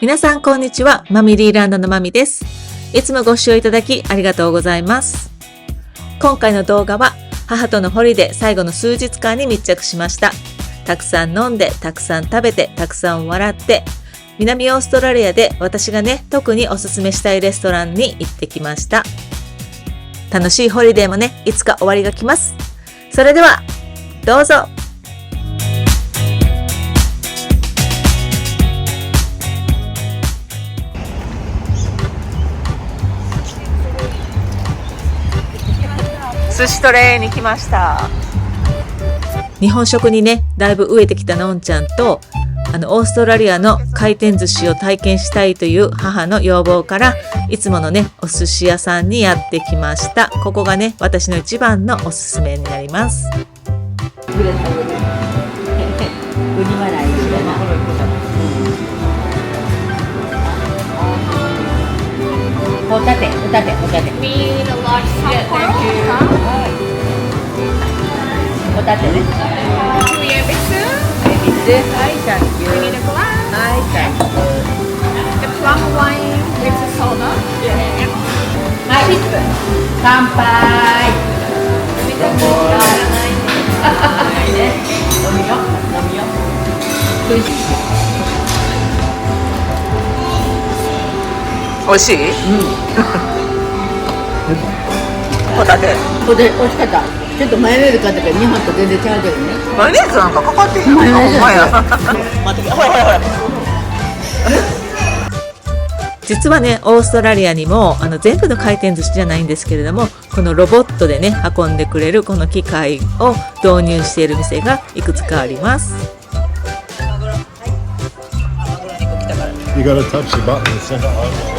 皆さんこんにちは。マミリーランドのマミです。いつもご視聴いただきありがとうございます。今回の動画は母とのホリデー最後の数日間に密着しました。たくさん飲んで、たくさん食べて、たくさん笑って、南オーストラリアで私がね、特におすすめしたいレストランに行ってきました。楽しいホリデーもね、いつか終わりが来ます。それでは、どうぞ。寿司トレーに来ました。日本食にね、だいぶ飢えてきたのんちゃんと、オーストラリアの回転寿司を体験したいという母の要望から、いつものね、お寿司屋さんにやってきました。ここがね、私の一番のおすすめになります。ホタテ。We need a large cocktail. ホタテね。Do we have it soon? はい、サンキュ We ー。 need a glass. はい、サンキュー。 The plum wine with the soda. はい、乾杯。ね、飲みよ。おいしい。美味しい？ホタテ。美味しかった。ちょっとマヨネーズ買ったから日本と全然違うけどね。マヨネーズなんかかかってへんの？マヨネーズほんまや。待ってほら。実はね、オーストラリアにも全部の回転寿司じゃないんですけれども、このロボットでね運んでくれるこの機械を導入している店がいくつかあります。You gotta touch the button and send it over.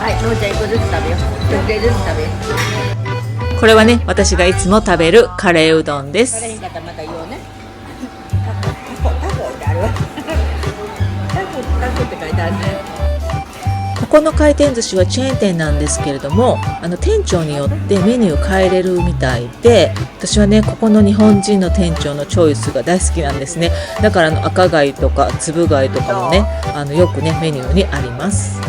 はい、のんちゃん一個ずつ食べよう。一回ずつ食べよう。これはね、私がいつも食べるカレーうどんです。カレーに方また言おうね。タコってあるわ。タコって書いてあるね。ここの回転寿司はチェーン店なんですけれども、店長によってメニュー変えれるみたいで、私はねここの日本人の店長のチョイスが大好きなんですね。だから赤貝とかつぶ貝とかもねよくねメニューにあります。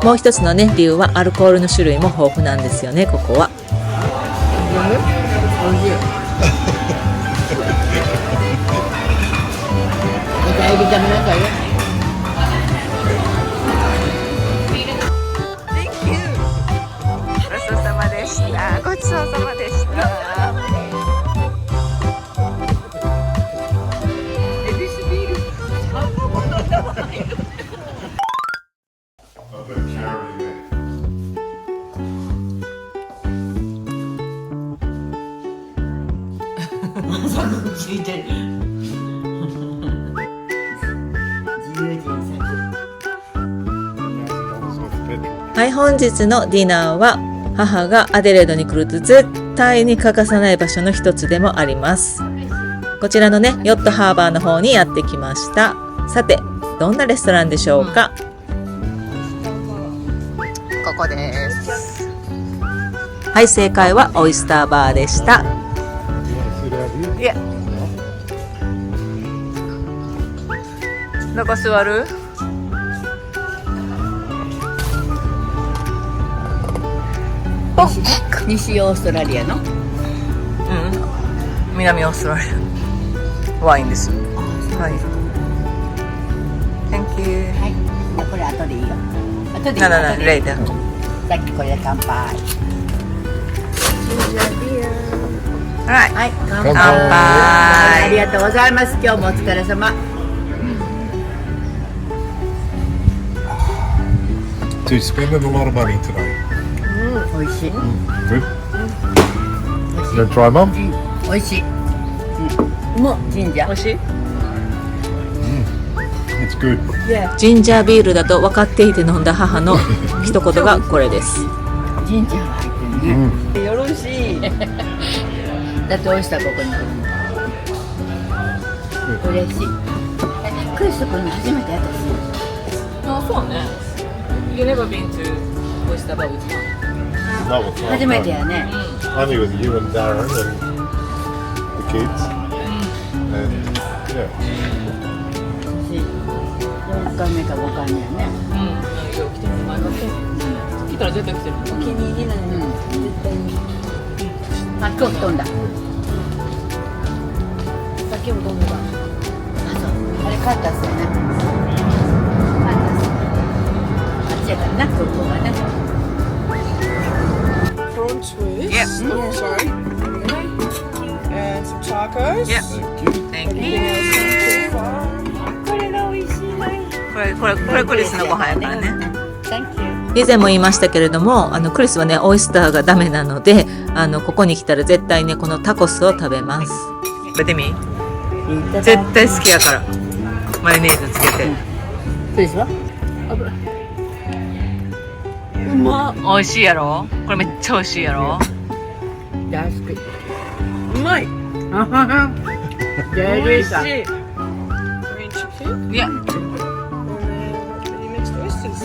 もう一つのね理由はアルコールの種類も豊富なんですよね。ここはおいしい。またエビ食べなさいよ。ごちそうさまでした。ごちそうさまでした。ついてる。自由人はい、本日のディナーは母がアデレードに来ると絶対に欠かさない場所の一つでもあります。こちらのねヨットハーバーの方にやってきました。さてどんなレストランでしょうか？ここです。はい、正解はオイスターバーでした。いや、どこ座る？西オーストラリアの。南オーストラリアワインです。はい。Thank you。はい。これ後でいいよ。後でいいよ。な、レイだ。さっきこれで乾杯。はい。乾乾杯。ありがとうございます。今日もお疲れ様。Dude, spending a lot of money today. 美味しい。Good. You gonna try, Mum? 美味しい。もう神社。美味しい？ It's good. ジンジャービールだと分かっていて飲んだ母の一言がこれです。ジンジャーが入ってるね。よろしい。だってオイスターここに来るの。嬉しい。クリスト君の初めて私。あ、そうね。You never been to Oyster Bar with mom? That was fun. 初めてやね。I think it was you and Darren and the kids. And yeah. 4回目か5回目やね。うん。よく来てもらいます。来たら絶対来てる。お気に入りなのに絶対に。あ、今日飛んだ。さっきも飛んだ。あ、そう。あれカッタスやね。カッタス。あっちやからな、空港がね。Prawn twist. Yep. Oh, sorry. And some tacos. Yep. Thank you. Thank you. これが美味しいね。これクリスのご飯やからね。Thank you。以前も言いましたけれども、クリスはね、オイスターがダメなので、ここに来たら絶対ね、このタコスを食べます。食べてみ？絶対好きやから。マヨネーズつけて。クリスは？うまっ。美味しいやろ？これめっちゃ美味しいやろ？大好き。うまい。美味しい。Green chicken. いや。 And then mini mixed oysters.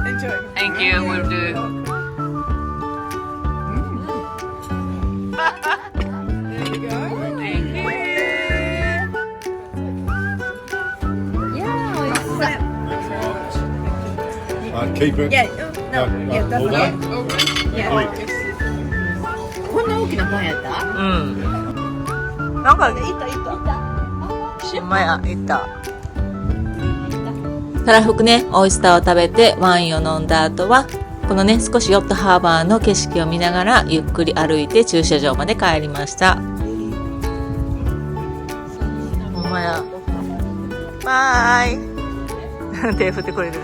Enjoy. Thank you, will do. There you go. Thank you. いやー、美味しそう。 Keep it. Yeah, no, No, yeah, that's all okay. done? Oh, good. Yeah. Like this. こんな大きなパンやった？うん。なんか、いた。ほんまや、いった。たらふくね、オイスターを食べてワインを飲んだ後は、このね、少しヨットハーバーの景色を見ながらゆっくり歩いて駐車場まで帰りました。ほんまや。バイ。手振ってくれる。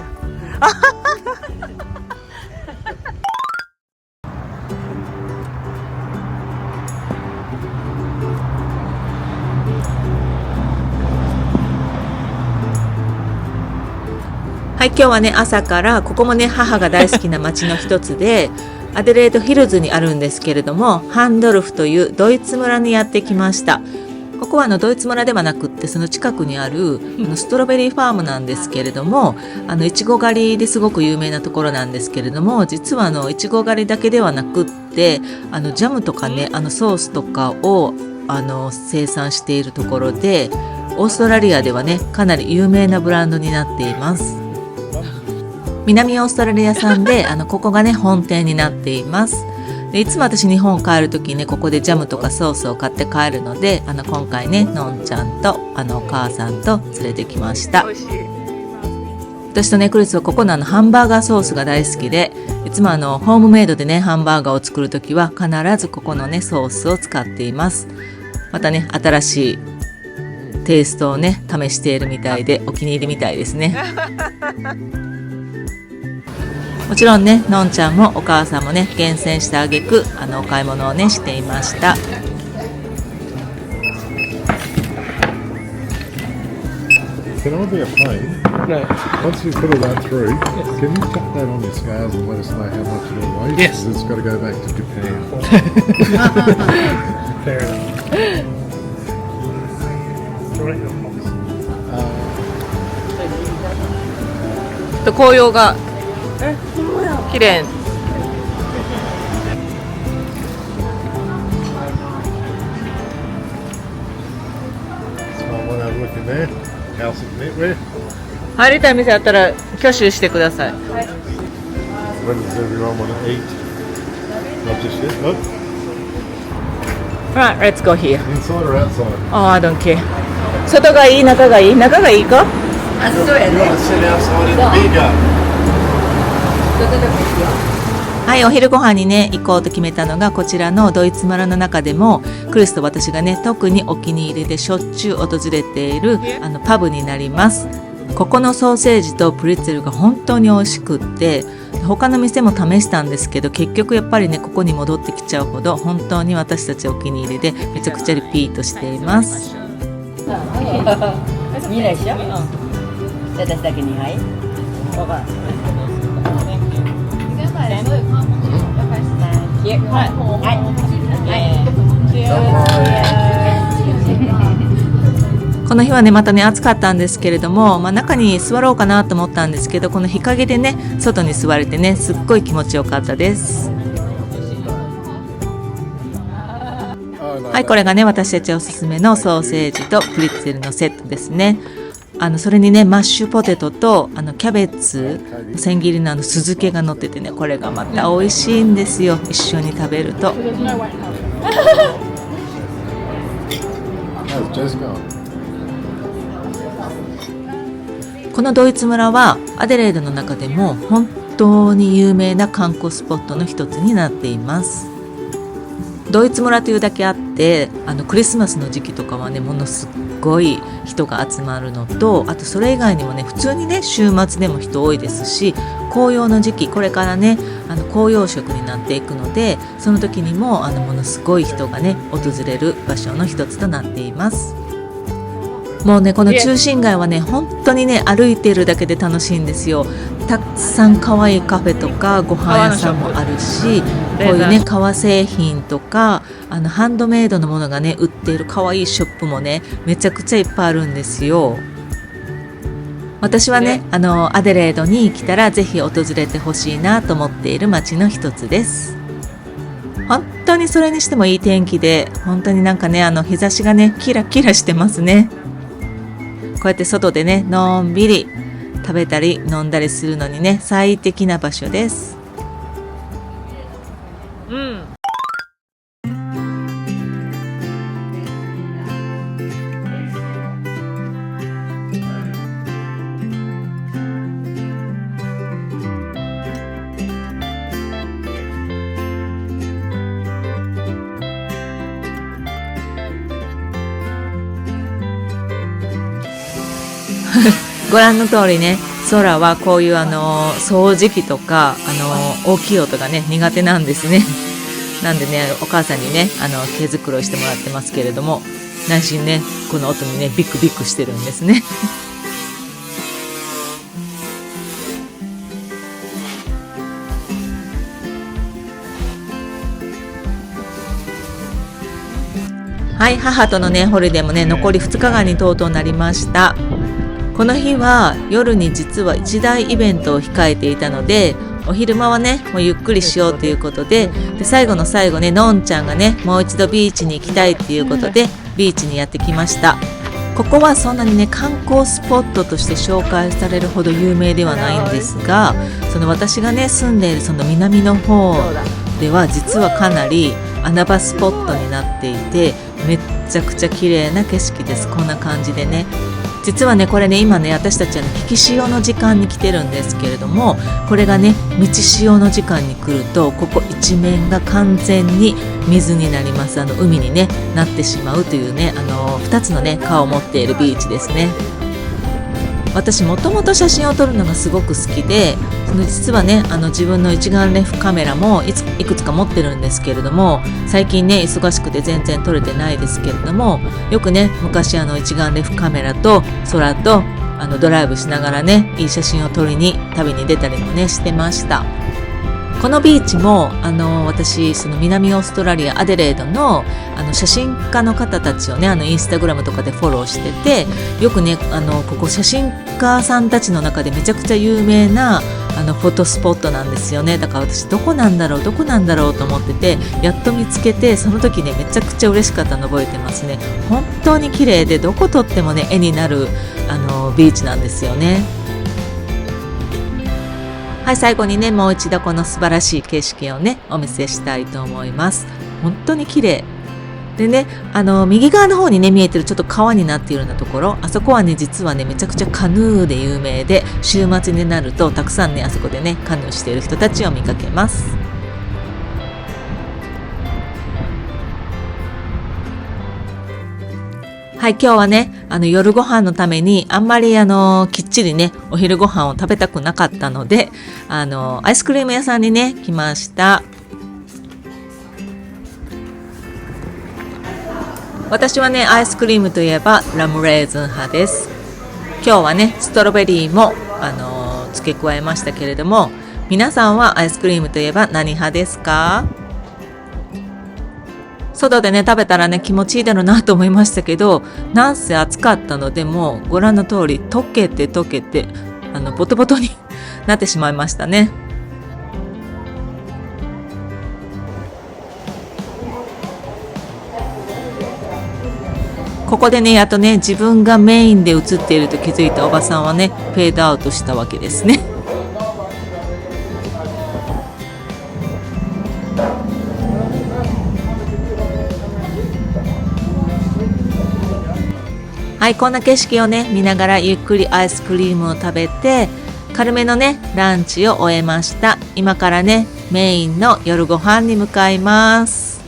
はい、今日はね、朝からここもね、母が大好きな街の一つでアデレードヒルズにあるんですけれども、ハンドルフというドイツ村にやってきました。ここはドイツ村ではなくってその近くにあるストロベリーファームなんですけれども、いちご狩りですごく有名なところなんですけれども、実はいちご狩りだけではなくってジャムとかね、ソースとかを生産しているところで、オーストラリアではね、かなり有名なブランドになっています。南オーストラリア産でここがね、本店になっています。でいつも私日本帰るときね、ここでジャムとかソースを買って帰るので、今回ね、のんちゃんとお母さんと連れてきました。私とね、クリスはここのハンバーガーソースが大好きで、いつもホームメイドでね、ハンバーガーを作るときは必ずここのね、ソースを使っています。またね、新しいテイストをね、試しているみたいで、お気に入りみたいですね。もちろんね、のんちゃんもお母さんもね、厳選した挙句お買い物をね、していました。Can I be a pain? No. Once you put all that through, can you chuck that on your scales and let us know how much it'll weigh? Yes. Because it's got to go back to Japan. Fair enough. Right, 紅葉が綺麗。So I want to have a look in there. House of Knitwear. 入りたい店あったら挙手してください。When does everyone want to eat? Not just yet. Look, Right, let's go here. inside or outside? Oh, I don't care. 外がいい、中がいい、中がいいか？あ、そうや You ね。 want to sit outside in the beer garden? どこでもいいよ。はい、お昼ご飯にね、行こうと決めたのがこちらのドイツ村の中でも、クリスと私がね、特にお気に入りでしょっちゅう訪れているパブになります。ここのソーセージとプリッツェルが本当に美味しくって、他の店も試したんですけど、結局やっぱりねここに戻ってきちゃうほど本当に私たちお気に入りでめちゃくちゃリピートしています。2でしょ、私だけ2杯分からん。この日はねまたね暑かったんですけれども、中に座ろうかなと思ったんですけど、この日陰でね外に座れてねすっごい気持ちよかったです。はい、これがね私たちおすすめのソーセージとプリッツェルのセットですね。それにねマッシュポテトとキャベツの千切りの酢漬けが乗っててね、これがまた美味しいんですよ、一緒に食べると。このドイツ村はアデレードの中でも本当に有名な観光スポットの一つになっています。ドイツ村というだけあってクリスマスの時期とかはねものすごい人が集まるのと、あとそれ以外にもね普通にね週末でも人多いですし、紅葉の時期これからね紅葉色になっていくので、その時にもものすごい人がね訪れる場所の一つとなっています。もうねこの中心街はね本当にね歩いているだけで楽しいんですよ。たくさん可愛いカフェとかご飯屋さんもあるし、こういうね革製品とかハンドメイドのものがね売っている可愛いショップもねめちゃくちゃいっぱいあるんですよ。私はねアデレードに来たらぜひ訪れてほしいなと思っている街の一つです。本当にそれにしてもいい天気で、本当になんかね日差しがねキラキラしてますね。こうやって外でねのんびり食べたり飲んだりするのにね最適な場所です。ご覧の通りね空はこういう掃除機とか大きい音がね苦手なんですね。なんでねお母さんにね毛づくろいしてもらってますけれども、内心ねこの音にねビクビクしてるんですね。はい、母とのねホリデーもね残り2日間にとうとうなりました。この日は夜に実は一大イベントを控えていたので、お昼間はねもうゆっくりしようということで、最後の最後ねのんちゃんがねもう一度ビーチに行きたいっていうことでビーチにやってきました。ここはそんなにね観光スポットとして紹介されるほど有名ではないんですが、その私がね住んでいるその南の方では実はかなり穴場スポットになっていて、めっちゃくちゃ綺麗な景色です。こんな感じでね、実はねこれね今ね私たちはね引き潮の時間に来てるんですけれども、これがね満ち潮の時間に来るとここ一面が完全に水になります。海に、ね、なってしまうというね2つのね川を持っているビーチですね。私もともと写真を撮るのがすごく好きで、実はね自分の一眼レフカメラもいくつか持ってるんですけれども、最近ね忙しくて全然撮れてないですけれども、よくね昔一眼レフカメラと空とドライブしながらねいい写真を撮りに旅に出たりもねしてました。このビーチも私その南オーストラリアアデレードの写真家の方たちをねインスタグラムとかでフォローしてて、よくねここ写真家さんたちの中でめちゃくちゃ有名なフォトスポットなんですよね。だから私どこなんだろうと思ってて、やっと見つけて、その時ねめちゃくちゃ嬉しかったの覚えてますね。本当に綺麗でどこ撮ってもね絵になるビーチなんですよね。はい、最後にねもう一度この素晴らしい景色をねお見せしたいと思います。本当に綺麗でね、右側の方にね見えてるちょっと川になっているようなところ、あそこはね実はねめちゃくちゃカヌーで有名で、週末になるとたくさんねあそこでねカヌーしている人たちを見かけます。ははい、今日はね、夜ご飯のためにあんまりきっちりね、お昼ご飯を食べたくなかったので、アイスクリーム屋さんにね、来ました。私はね、アイスクリームといえばラムレーズン派です。今日はね、ストロベリーも、付け加えましたけれども、皆さんはアイスクリームといえば何派ですか？外でね食べたらね気持ちいいだろうなと思いましたけど、なんせ暑かったのでもうご覧の通り溶けてボトボトになってしまいましたね。ここでねやっとね自分がメインで映っていると気づいたおばさんはねフェードアウトしたわけですね。はい、こんな景色をね見ながらゆっくりアイスクリームを食べて軽めのねランチを終えました。今からねメインの夜ご飯に向かいます。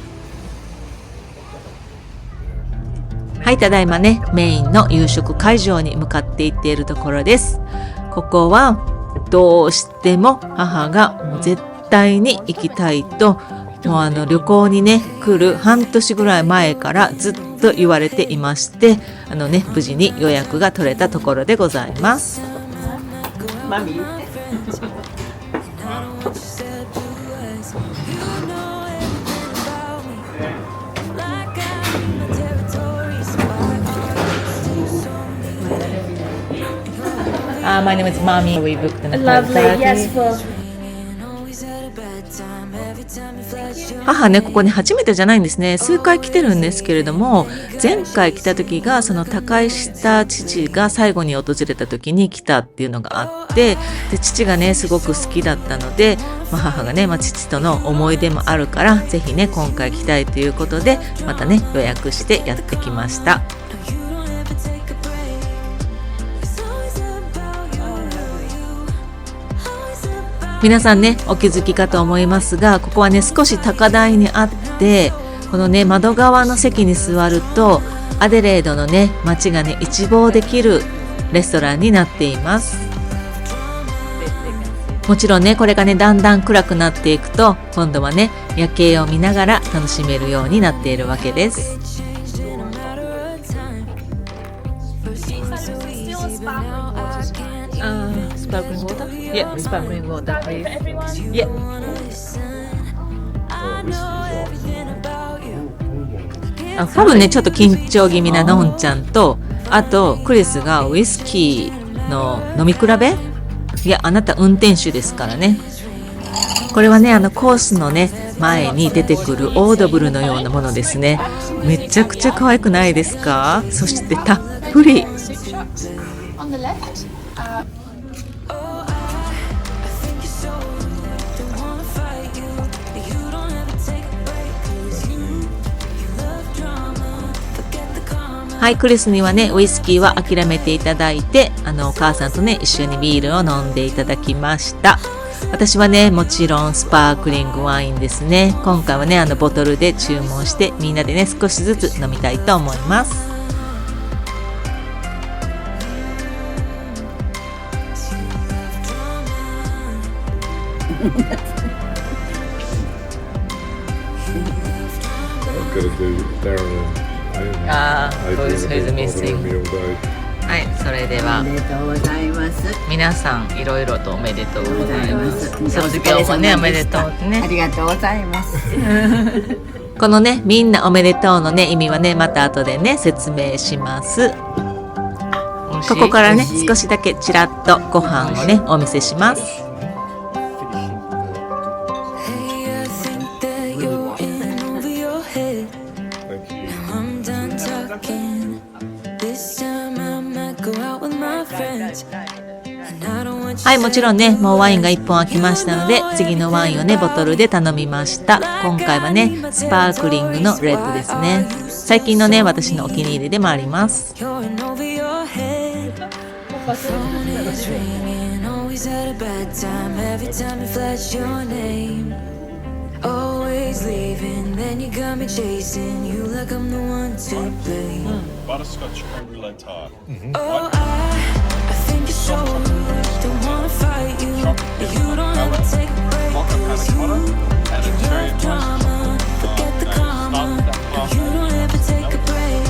はい、ただいまねメインの夕食会場に向かっていっているところです。ここはどうしても母がもう絶対に行きたいともう旅行にね来る半年ぐらい前からずっと言われていまして無事に予約が取れたところでございます。マミMy name is Mommy. We booked an Lovely. Yes, for 母ねここに初めてじゃないんですね。数回来てるんですけれども、前回来た時がその他界した父が最後に訪れた時に来たっていうのがあって、で父がねすごく好きだったので、母がね、父との思い出もあるからぜひね今回来たいということでまたね予約してやってきました。皆さんねお気づきかと思いますが、ここはね少し高台にあって、このね窓側の席に座るとアデレードのね街がね一望できるレストランになっています。もちろんねこれがねだんだん暗くなっていくと今度はね夜景を見ながら楽しめるようになっているわけです。Sparkling water? Yeah, sparkling water, please. Yeah. 多分ねちょっと緊張気味なのんちゃんと、あとクリスがウイスキーの飲み比べ。いやあなた運転手ですからね。これはねコースのね前に出てくるオードブルのようなものですね。めちゃくちゃ可愛くないですか？そしてたっぷり。on the left. はい、クリスにはねウイスキーは諦めていただいてお母さんとね一緒にビールを飲んでいただきました。私はねもちろんスパークリングワインですね。今回はねボトルで注文してみんなでね少しずつ飲みたいと思います。はい、それではおめでとうございます。皆さんいろいろとおめでとうございます。お卒業もねおめでとうあね。りがとうございます。このねみんなおめでとうのね意味はねまた後でね説明します。ここからね少しだけちらっとご飯をねお見せします。はい、もちろんねもうワインが1本空きましたので次のワインをねボトルで頼みました。今回はねスパークリングのレッドですね。最近のね私のお気に入りでもあります。Always leaving, then you got me chasing you like I'm the one to blame. Butterscotch creme brulee tart. Oh, I think you're so rude. Don't wanna fight you, but you don't ever take a break. Cause you love drama, forget the karma. You don't ever take a break.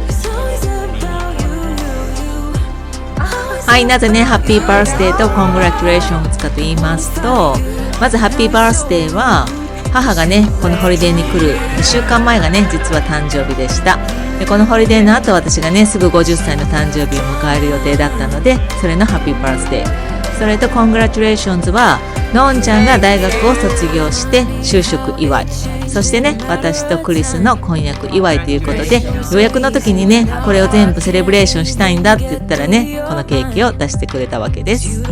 It's always about you. はい、なぜね、ハッピーバースデーとコングラチュレーションズかと言いますと、まずハッピーバースデーは、母がね、このホリデーに来る2週間前がね、実は誕生日でした。で、このホリデーの後、私がね、すぐ50歳の誕生日を迎える予定だったので、それのハッピーバースデー。それとコングラチュレーションズは、のんちゃんが大学を卒業して就職祝い。そしてね、私とクリスの婚約祝いということで、予約の時にね、これを全部セレブレーションしたいんだって言ったらね、このケーキを出してくれたわけです。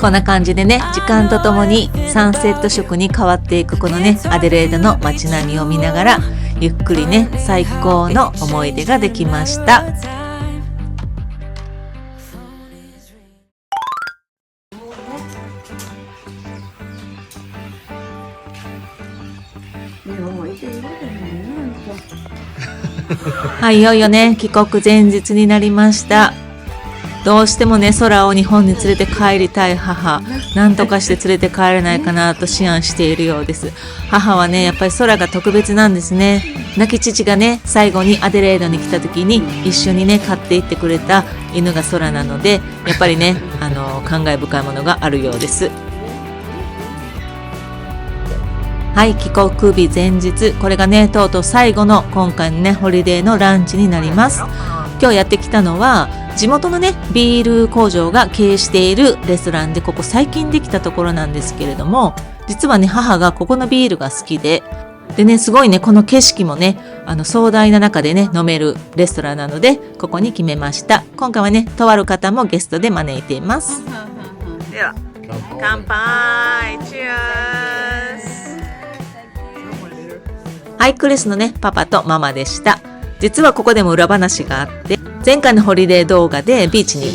こんな感じでね、時間とともにサンセット色に変わっていくこのね、アデレードの街並みを見ながら、ゆっくりね、最高の思い出ができました。はい、いよいよね、帰国前日になりました。どうしてもね、空を日本に連れて帰りたい母、なんとかして連れて帰れないかなと思案しているようです。母はね、やっぱり空が特別なんですね。亡き父がね、最後にアデレードに来た時に一緒にね、飼っていってくれた犬が空なので、やっぱりね、感慨深いものがあるようです。はい、帰国日前日、これがね、とうとう最後の今回のね、ホリデーのランチになります。今日やってきたのは、地元のね、ビール工場が経営しているレストランで、ここ最近できたところなんですけれども、実はね、母がここのビールが好きで、でね、すごいね、この景色もね、壮大な中でね、飲めるレストランなので、ここに決めました。今回はね、とある方もゲストで招いています。では、乾杯！チアース！はい、クリスのね、パパとママでした。実はここでも裏話があって、前回のホリデー動画でビーチに、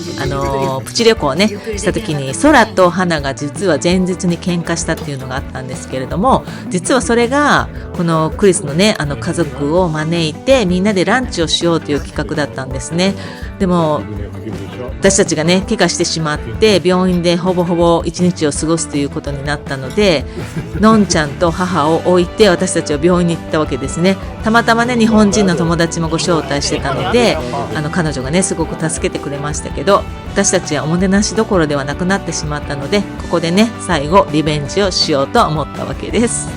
プチ旅行をね、した時に空と花が実は前日に喧嘩したっていうのがあったんですけれども、実はそれが、このクリスのね、家族を招いてみんなでランチをしようという企画だったんですね。でも、私たちがね、怪我してしまって、病院でほぼほぼ一日を過ごすということになったので、のんちゃんと母を置いて私たちは病院に行ったわけですね。たまたまね、日本人の友達もご招待してたので、彼女がね、すごく助けてくれましたけど、私たちはおもてなしどころではなくなってしまったので、ここでね、最後リベンジをしようと思ったわけです。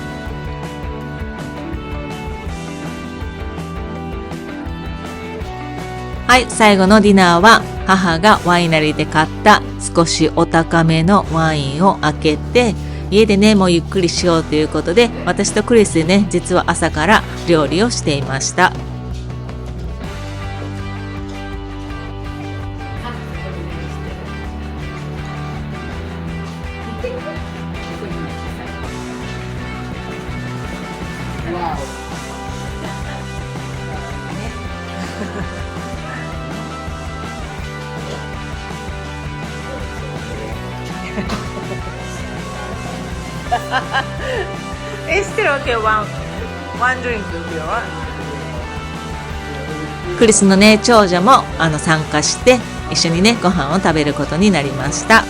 はい、最後のディナーは母がワイナリーで買った少しお高めのワインを開けて、家でね、もうゆっくりしようということで、私とクリスでね、実は朝から料理をしていました。クリスのね、長女も参加して一緒にね、ご飯を食べることになりました。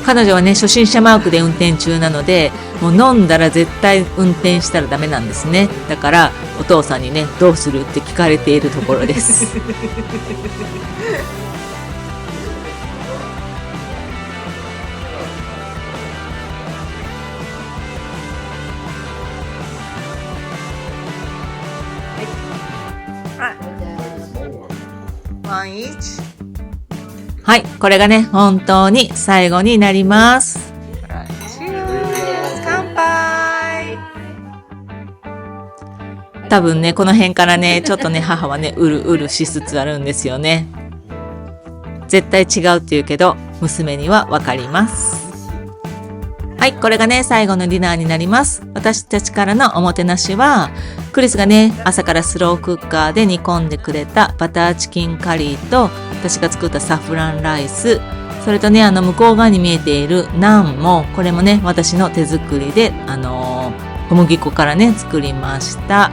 彼女はね、初心者マークで運転中なので、もう飲んだら絶対運転したらダメなんですね。だからお父さんにね、どうするって聞かれているところですはい、これがね、本当に最後になります。乾杯。多分ね、この辺からね、ちょっとね、母はね、うるうるしつつあるんですよね。絶対違うって言うけど、娘にはわかります。はい、これがね、最後のディナーになります。私たちからのおもてなしは、クリスがね、朝からスロークッカーで煮込んでくれたバターチキンカリーと、私が作ったサフランライス、それとね、向こう側に見えているナンも、これもね、私の手作りで、小麦粉からね作りました。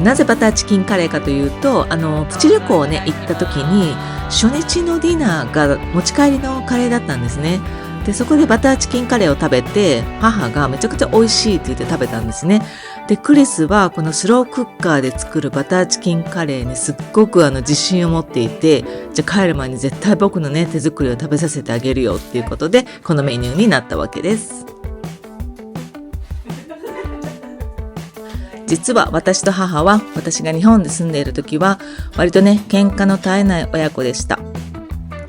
なぜバターチキンカレーかというと、プチ旅行をね行った時に初日のディナーが持ち帰りのカレーだったんですね。でそこでバターチキンカレーを食べて、母がめちゃくちゃ美味しいって言って食べたんですね。でクリスはこのスロークッカーで作るバターチキンカレーにすっごく自信を持っていて、じゃあ帰る前に絶対僕のね手作りを食べさせてあげるよっていうことで、このメニューになったわけです。実は私と母は、私が日本で住んでいる時は割とね喧嘩の絶えない親子でした。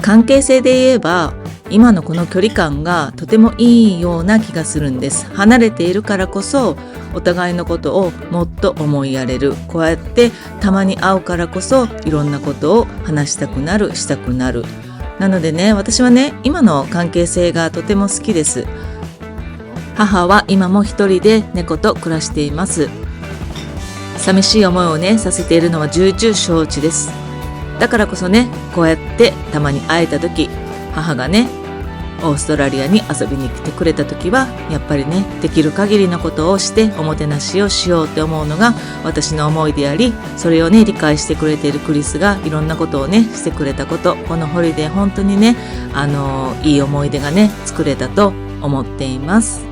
関係性で言えば今のこの距離感がとてもいいような気がするんです。離れているからこそお互いのことをもっと思いやれる。こうやってたまに会うからこそいろんなことを話したくなる、したくなる。なのでね、私はね今の関係性がとても好きです。母は今も一人で猫と暮らしています。寂しい思いをねさせているのは重々承知です。だからこそね、こうやってたまに会えた時、母がねオーストラリアに遊びに来てくれた時は、やっぱりねできる限りのことをしておもてなしをしようって思うのが私の思いであり、それをね理解してくれているクリスがいろんなことをねしてくれたこと、このホリデー本当にねいい思い出がね作れたと思っています。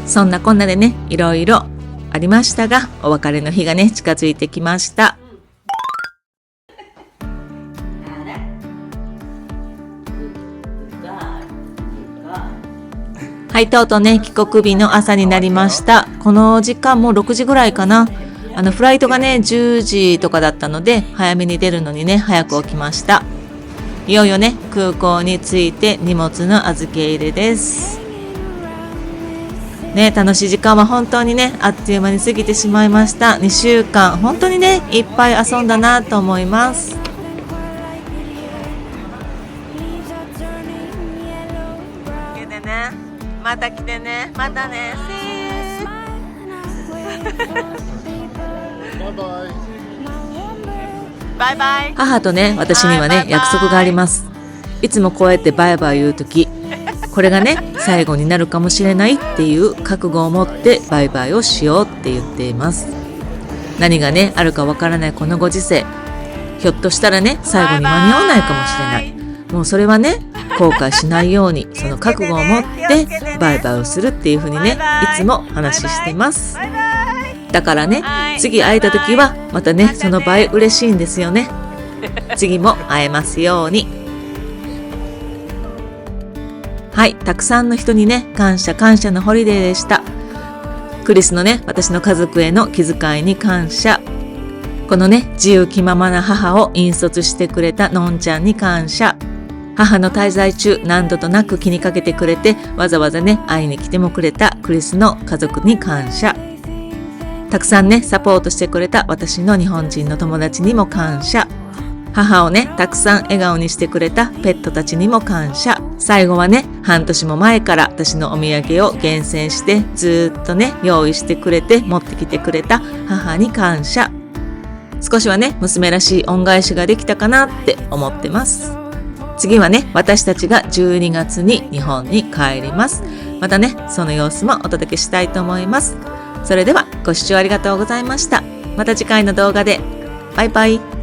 そんなこんなでねいろいろありましたが、お別れの日がね近づいてきました。はい、とうとうね帰国日の朝になりました。この時間も6時ぐらいかな。フライトがね10時とかだったので、早めに出るのにね早く起きました。いよいよね空港に着いて荷物の預け入れですね。楽しい時間は本当にねあっという間に過ぎてしまいました。2週間本当にねいっぱい遊んだなと思います。来てね、また来てね、またね、バイバイ。母とね私にはね約束があります。いつもこうやってバイバイ言うとき、これがね最後になるかもしれないっていう覚悟を持ってバイバイをしようって言っています。何がねあるかわからないこのご時世、ひょっとしたらね最後に間に合わないかもしれない。もうそれはね後悔しないようにその覚悟を持ってバイバイをするっていう風にねいつも話してます。だからね次会えた時はまたねその倍嬉しいんですよね。次も会えますように。はい、たくさんの人にね感謝のホリデーでした。クリスのね私の家族への気遣いに感謝。このね自由気ままな母を引率してくれたのんちゃんに感謝。母の滞在中何度となく気にかけてくれて、わざわざね会いに来てもくれたクリスの家族に感謝。たくさんねサポートしてくれた私の日本人の友達にも感謝。母をねたくさん笑顔にしてくれたペットたちにも感謝。最後はね半年も前から私のお土産を厳選してずっとね用意してくれて持ってきてくれた母に感謝。少しはね娘らしい恩返しができたかなって思ってます。次はね私たちが12月に日本に帰ります。またねその様子もお届けしたいと思います。それではご視聴ありがとうございました。また次回の動画で。バイバイ。